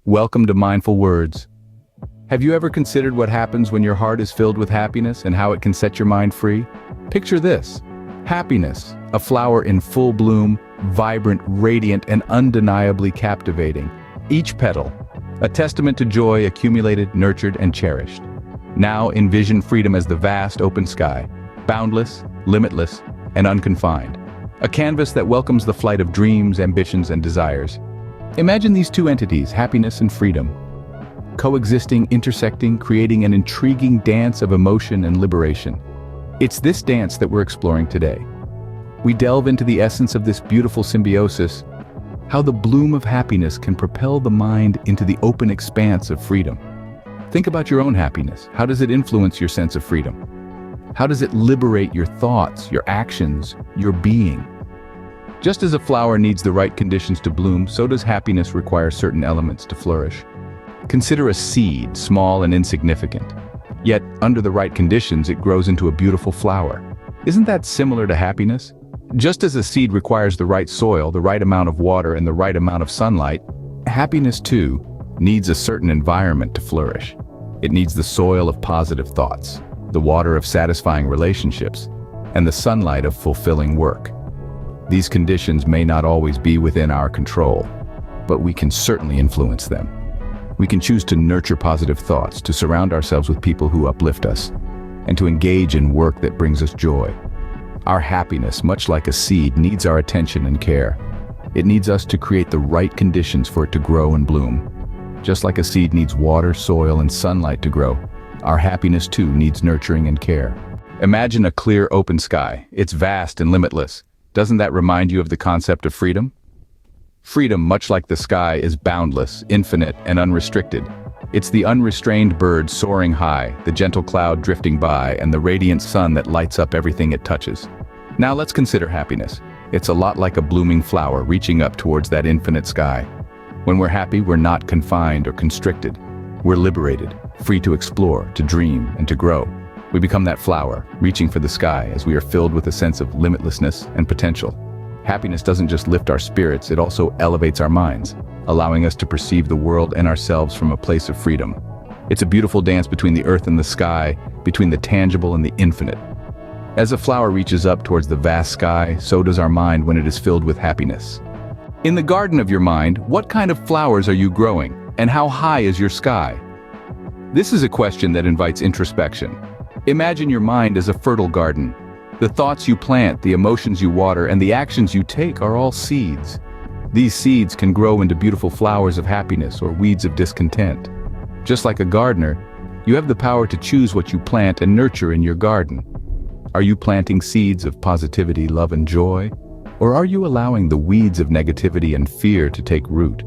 Welcome to Mindful Words. Have you ever considered what happens when your heart is filled with happiness and how it can set your mind free? Picture this. Happiness, a flower in full bloom, vibrant, radiant, and undeniably captivating. Each petal, a testament to joy accumulated, nurtured, and cherished. Now envision freedom as the vast open sky, boundless, limitless, and unconfined. A canvas that welcomes the flight of dreams, ambitions, and desires. Imagine these two entities, happiness and freedom, coexisting, intersecting, creating an intriguing dance of emotion and liberation. It's this dance that we're exploring today. We delve into the essence of this beautiful symbiosis, how the bloom of happiness can propel the mind into the open expanse of freedom. Think about your own happiness. How does it influence your sense of freedom? How does it liberate your thoughts, your actions, your being? Just as a flower needs the right conditions to bloom, so does happiness require certain elements to flourish. Consider a seed, small and insignificant. Yet, under the right conditions, it grows into a beautiful flower. Isn't that similar to happiness? Just as a seed requires the right soil, the right amount of water, and the right amount of sunlight, happiness too needs a certain environment to flourish. It needs the soil of positive thoughts, the water of satisfying relationships, and the sunlight of fulfilling work. These conditions may not always be within our control, but we can certainly influence them. We can choose to nurture positive thoughts, to surround ourselves with people who uplift us, and to engage in work that brings us joy. Our happiness, much like a seed, needs our attention and care. It needs us to create the right conditions for it to grow and bloom. Just like a seed needs water, soil, and sunlight to grow, our happiness too needs nurturing and care. Imagine a clear, open sky. It's vast and limitless. Doesn't that remind you of the concept of freedom? Freedom, much like the sky, is boundless, infinite, and unrestricted. It's the unrestrained bird soaring high, the gentle cloud drifting by, and the radiant sun that lights up everything it touches. Now let's consider happiness. It's a lot like a blooming flower reaching up towards that infinite sky. When we're happy, we're not confined or constricted. We're liberated, free to explore, to dream, and to grow. We become that flower, reaching for the sky as we are filled with a sense of limitlessness and potential. Happiness doesn't just lift our spirits, it also elevates our minds, allowing us to perceive the world and ourselves from a place of freedom. It's a beautiful dance between the earth and the sky, between the tangible and the infinite. As a flower reaches up towards the vast sky, so does our mind when it is filled with happiness. In the garden of your mind, what kind of flowers are you growing, and how high is your sky? This is a question that invites introspection. Imagine your mind as a fertile garden. The thoughts you plant, the emotions you water, and the actions you take are all seeds. These seeds can grow into beautiful flowers of happiness or weeds of discontent. Just like a gardener, you have the power to choose what you plant and nurture in your garden. Are you planting seeds of positivity, love, and joy? Or are you allowing the weeds of negativity and fear to take root?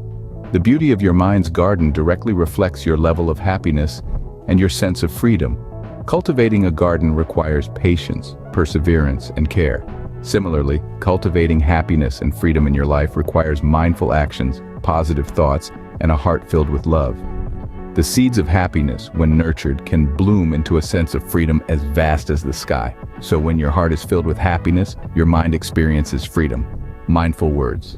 The beauty of your mind's garden directly reflects your level of happiness and your sense of freedom. Cultivating a garden requires patience, perseverance, and care. Similarly, cultivating happiness and freedom in your life requires mindful actions, positive thoughts, and a heart filled with love. The seeds of happiness, when nurtured, can bloom into a sense of freedom as vast as the sky. So when your heart is filled with happiness, your mind experiences freedom. Mindful words.